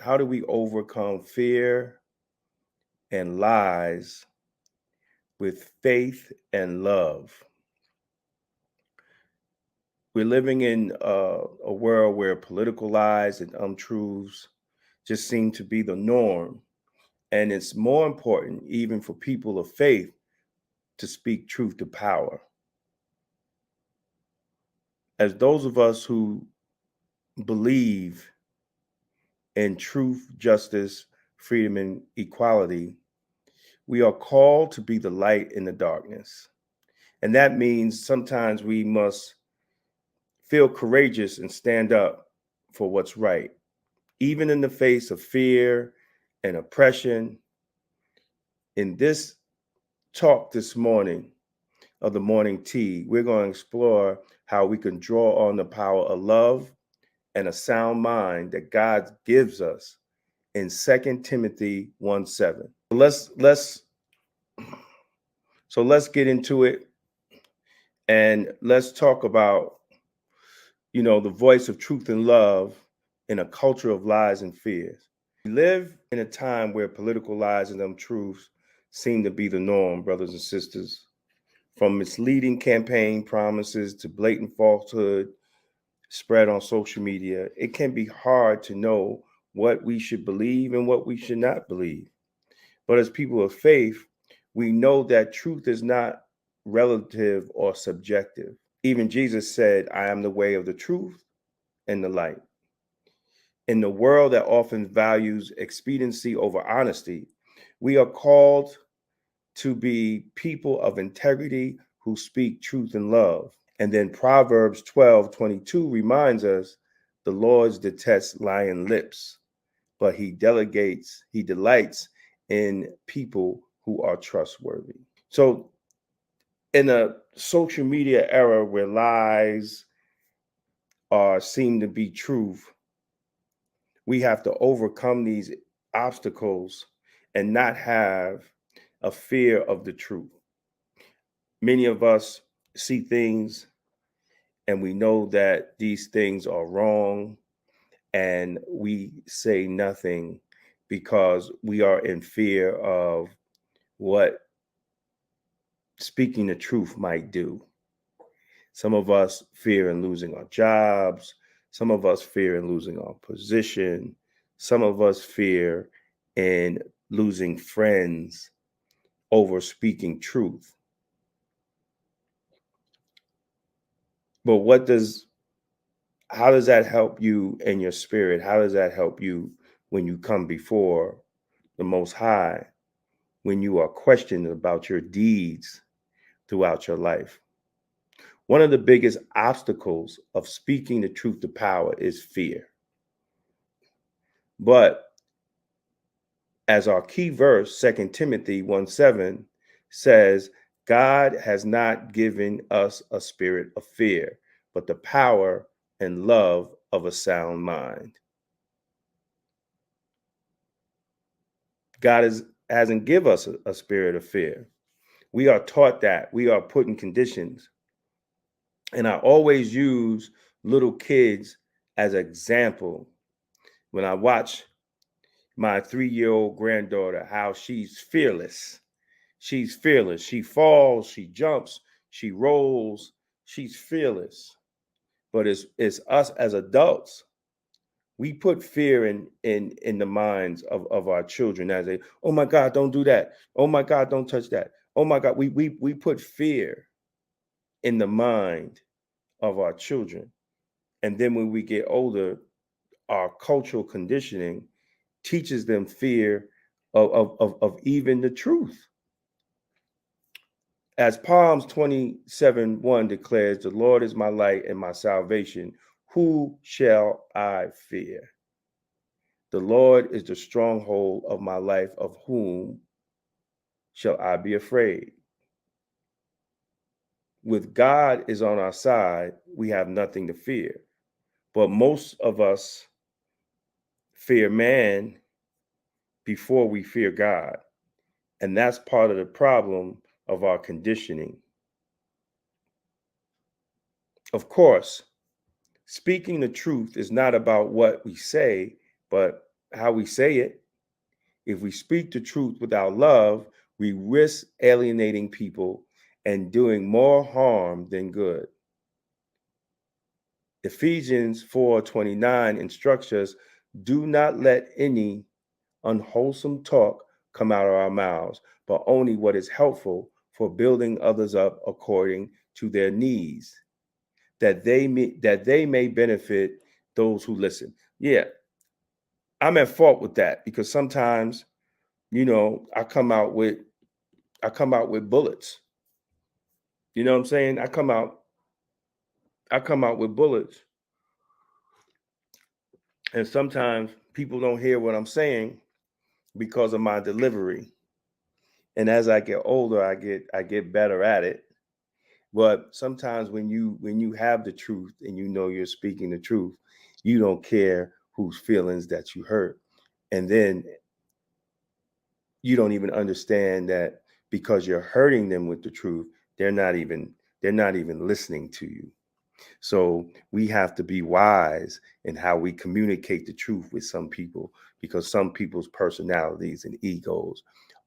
how do we overcome fear and lies with faith and love? We're living in a world where political lies and untruths just seem to be the norm. And it's more important, even for people of faith, to speak truth to power. As those of us who believe in truth, justice, freedom, and equality, we are called to be the light in the darkness. And that means sometimes we must feel courageous and stand up for what's right, even in the face of fear and oppression. In this talk this morning of the morning tea, we're going to explore how we can draw on the power of love and a sound mind that God gives us in 2 Timothy 1:7. Let's get into it, and let's talk about the voice of truth and love in a culture of lies and fears. We live in a time where political lies and untruths seem to be the norm, brothers and sisters. From misleading campaign promises to blatant falsehood spread on social media, it can be hard to know what we should believe and what we should not believe. But as people of faith, we know that truth is not relative or subjective. Even Jesus said, I am the way of the truth and the light. In the world that often values expediency over honesty, we are called to be people of integrity who speak truth and love. And then Proverbs 12:22 reminds us the Lord detests lying lips, but he delights in people who are trustworthy. So in a social media era where lies are seem to be truth, we have to overcome these obstacles and not have a fear of the truth. Many of us see things and we know that these things are wrong, and we say nothing because we are in fear of what speaking the truth might do. Some of us fear in losing our jobs. Some of us fear in losing our position. Some of us fear in losing friends over speaking truth. But how does that help you in your spirit? How does that help you when you come before the Most High, when you are questioned about your deeds throughout your life? One of the biggest obstacles of speaking the truth to power is fear. But as our key verse, 2 Timothy 1:7 says, God has not given us a spirit of fear, but the power and love of a sound mind. God hasn't given us a spirit of fear. We are taught that. We are put in conditions. And I always use little kids as an example when I watch my 3-year-old granddaughter, how she's fearless. She's fearless. She falls, she jumps, she rolls. She's fearless. But it's us as adults. We put fear in the minds of our children as they, oh my God, don't do that. Oh my God, don't touch that. Oh my God, we put fear in the mind of our children. And then when we get older, our cultural conditioning teaches them fear of even the truth. As Psalms 27:1 declares, the Lord is my light and my salvation. Who shall I fear? The Lord is the stronghold of my life. Of whom shall I be afraid? With God is on our side, we have nothing to fear. But most of us fear man before we fear God. And that's part of the problem of our conditioning. Of course, speaking the truth is not about what we say, but how we say it. If we speak the truth without love, we risk alienating people and doing more harm than good. Ephesians 4:29 instructs us, do not let any unwholesome talk come out of our mouths, but only what is helpful for building others up according to their needs, that they may benefit those who listen. Yeah, I'm at fault with that because sometimes, I come out with bullets. You know what I'm saying? I come out with bullets, and sometimes people don't hear what I'm saying because of my delivery. And as I get older, I get better at it. But sometimes when you have the truth and you're speaking the truth, you don't care whose feelings that you hurt. And then you don't even understand that because you're hurting them with the truth, they're not even listening to you. So we have to be wise in how we communicate the truth with some people, because some people's personalities and egos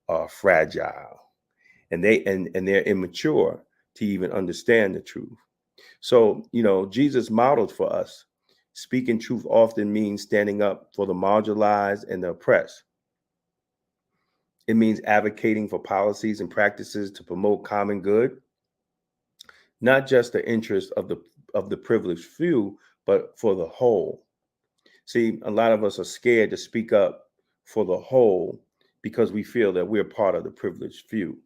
are fragile, and they're immature to even understand the truth. So, Jesus modeled for us. Speaking truth often means standing up for the marginalized and the oppressed. It means advocating for policies and practices to promote common good, not just the interest of the privileged few, but for the whole. See, a lot of us are scared to speak up for the whole because we feel that we're part of the privileged few.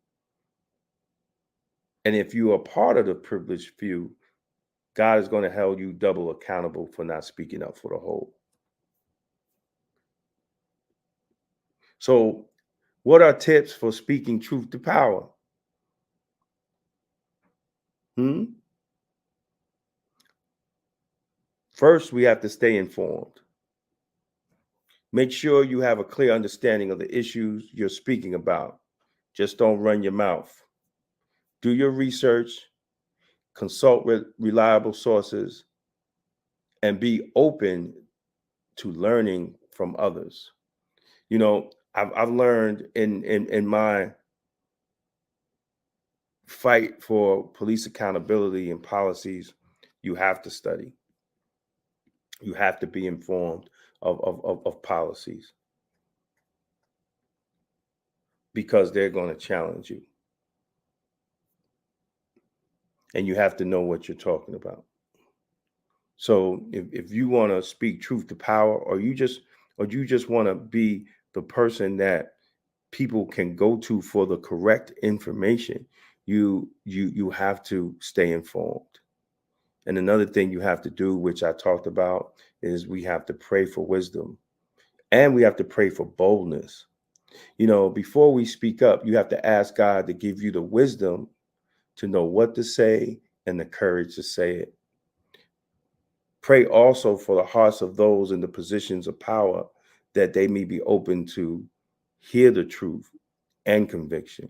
And if you are part of the privileged few, God is going to hold you double accountable for not speaking up for the whole. So, what are tips for speaking truth to power? Hmm? First, we have to stay informed. Make sure you have a clear understanding of the issues you're speaking about. Just don't run your mouth. Do your research, consult with reliable sources, and be open to learning from others. I've learned in my fight for police accountability and policies, you have to study. You have to be informed of policies, because they're going to challenge you. And you have to know what you're talking about. So if you want to speak truth to power, or you just want to be the person that people can go to for the correct information, you have to stay informed. And another thing you have to do, which I talked about, is we have to pray for wisdom, and we have to pray for boldness. Before we speak up, you have to ask God to give you the wisdom to know what to say and the courage to say it. Pray also for the hearts of those in the positions of power, that they may be open to hear the truth and conviction.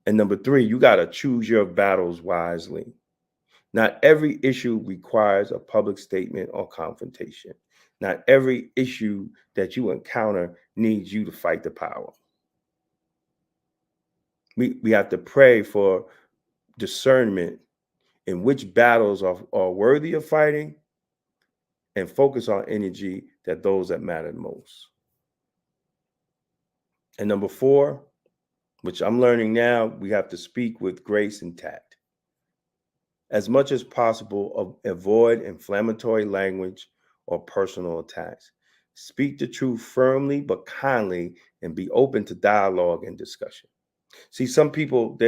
And number three, you got to choose your battles wisely. Not every issue requires a public statement or confrontation. Not every issue that you encounter needs you to fight the power. We have to pray for discernment in which battles are worthy of fighting, and focus our energy that those that matter most. And number four, which I'm learning now, we have to speak with grace and tact. As much as possible, avoid inflammatory language or personal attacks. Speak the truth firmly but kindly, and be open to dialogue and discussion. See, some people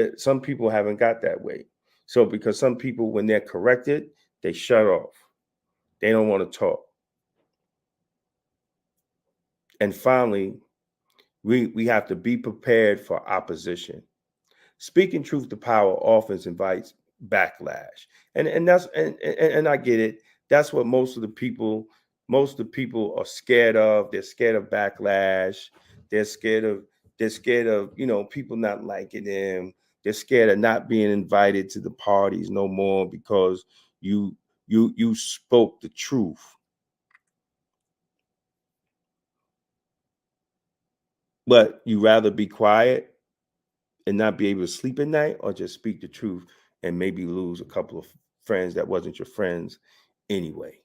haven't got that way. So because some people, when they're corrected, they shut off. They don't want to talk. And finally, we have to be prepared for opposition. Speaking truth to power often invites backlash. And I get it. That's what most of the people are scared of. They're scared of backlash. They're scared of people not liking them. They're scared of not being invited to the parties no more because you spoke the truth. But you rather be quiet and not be able to sleep at night, or just speak the truth and maybe lose a couple of friends that wasn't your friends anyway?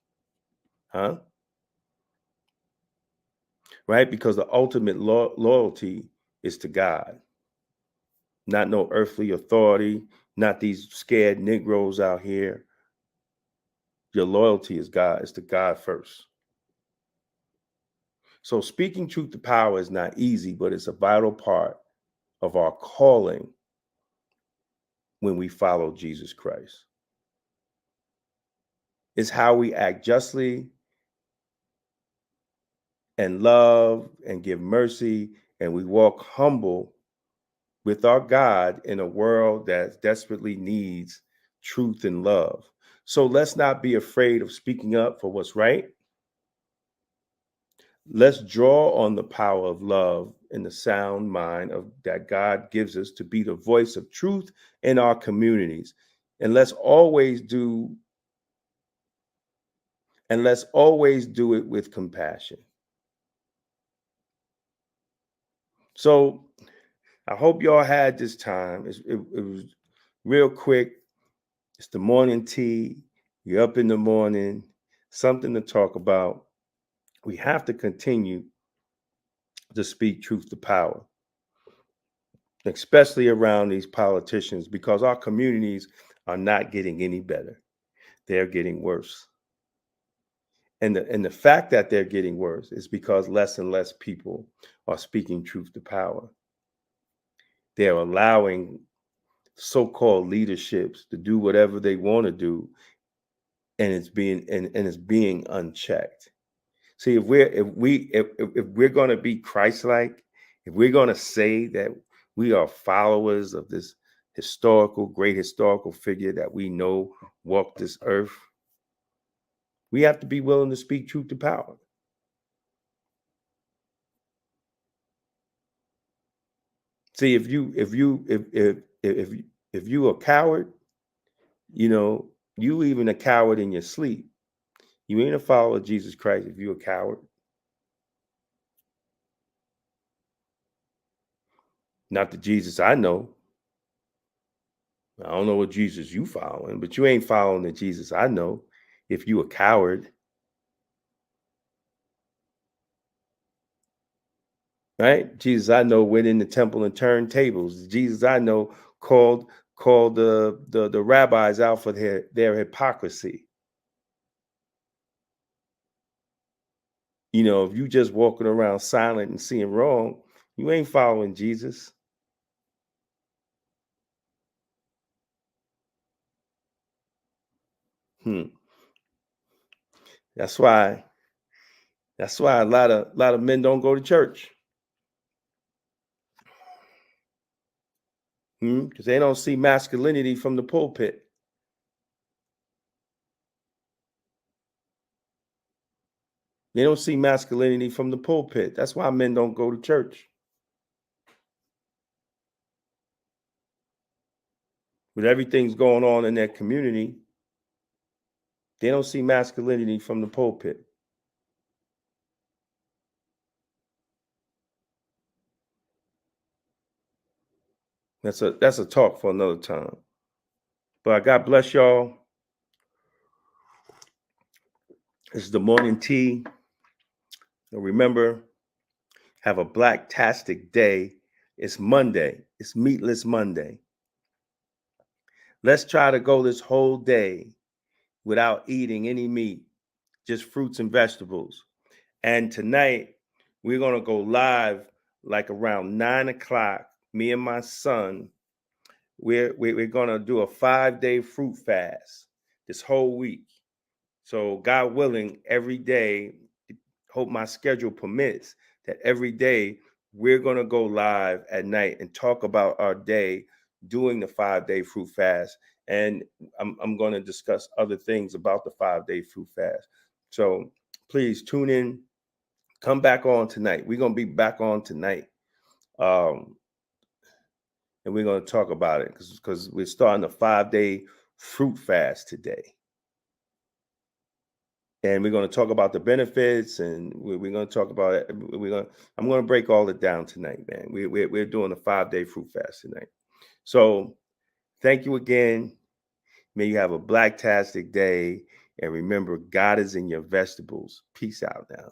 Huh? Right? Because the ultimate loyalty is to God, not no earthly authority, not these scared Negroes out here. Your loyalty is God, is to God first. So speaking truth to power is not easy, but it's a vital part of our calling when we follow Jesus Christ. It's how we act justly and love and give mercy, and we walk humble with our God in a world that desperately needs truth and love. So let's not be afraid of speaking up for what's right. Let's draw on the power of love and the sound mind of that God gives us to be the voice of truth in our communities. And let's always do it with compassion. So I hope y'all had this time. It was real quick. It's the morning tea. You're up in the morning, something to talk about. We have to continue to speak truth to power, especially around these politicians, because our communities are not getting any better. They're getting worse. And the fact that they're getting worse is because less and less people are speaking truth to power. They're allowing so-called leaderships to do whatever they want to do, and it's being unchecked. See, if we're going to be Christ-like, if we're going to say that we are followers of this great historical figure that we know walked this earth, we have to be willing to speak truth to power. See, if you a coward, you know, you even a coward in your sleep. You ain't a follower of Jesus Christ if you a coward. Not the Jesus I know. I don't know what Jesus you following, but you ain't following the Jesus I know if you a coward, right? Jesus I know went in the temple and turned tables. Jesus I know called the rabbis out for their hypocrisy. You know, if you just walking around silent and seeing wrong, you ain't following Jesus. Hmm. That's why a lot of men don't go to church. Because they don't see masculinity from the pulpit. They don't see masculinity from the pulpit. That's why men don't go to church. With everything's going on in their community, they don't see masculinity from the pulpit. That's a talk for another time. But God bless y'all. This is the morning tea. And remember, have a black-tastic day. It's Monday. It's Meatless Monday. Let's try to go this whole day without eating any meat, just fruits and vegetables. And tonight, we're going to go live like around 9 o'clock. Me and my son, we're going to do a 5-day fruit fast this whole week. So God willing, every day, hope my schedule permits, that every day we're going to go live at night and talk about our day doing the 5-day fruit fast. And I'm going to discuss other things about the 5-day fruit fast. So please tune in. Come back on tonight. We're going to be back on tonight. And we're going to talk about it because we're starting a 5-day fruit fast today. and we're going to talk about the benefits, and we're going to talk about it. I'm going to break all it down tonight, man. We're doing a 5-day fruit fast tonight. So thank you again. May you have a blacktastic day, and remember, God is in your vegetables. Peace out now.